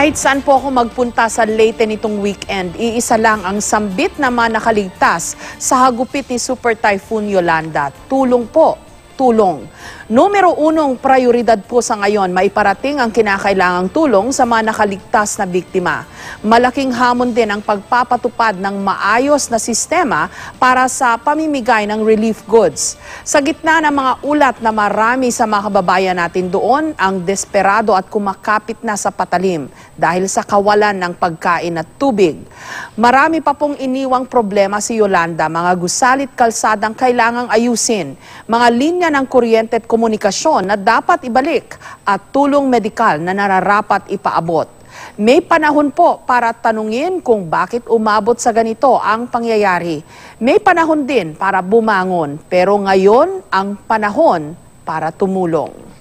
Kahit saan po ako magpunta sa Leyte nitong weekend, iisa lang ang sambit na nakaligtas sa hagupit ni Super Typhoon Yolanda. Tulong po, tulong. Numero unong prioridad po sa ngayon, maiparating ang kinakailangang tulong sa mga nakaligtas na biktima. Malaking hamon din ang pagpapatupad ng maayos na sistema para sa pamimigay ng relief goods. Sa gitna ng mga ulat na marami sa mga kababayan natin doon, ang desperado at kumakapit na sa patalim dahil sa kawalan ng pagkain at tubig. Marami pa pong iniwang problema si Yolanda, mga gusalit kalsadang kailangang ayusin, mga linya ng kuryente at komunikasyon na dapat ibalik at tulong medikal na nararapat ipaabot. May panahon po para tanungin kung bakit umabot sa ganito ang pangyayari. May panahon din para bumangon, pero ngayon ang panahon para tumulong.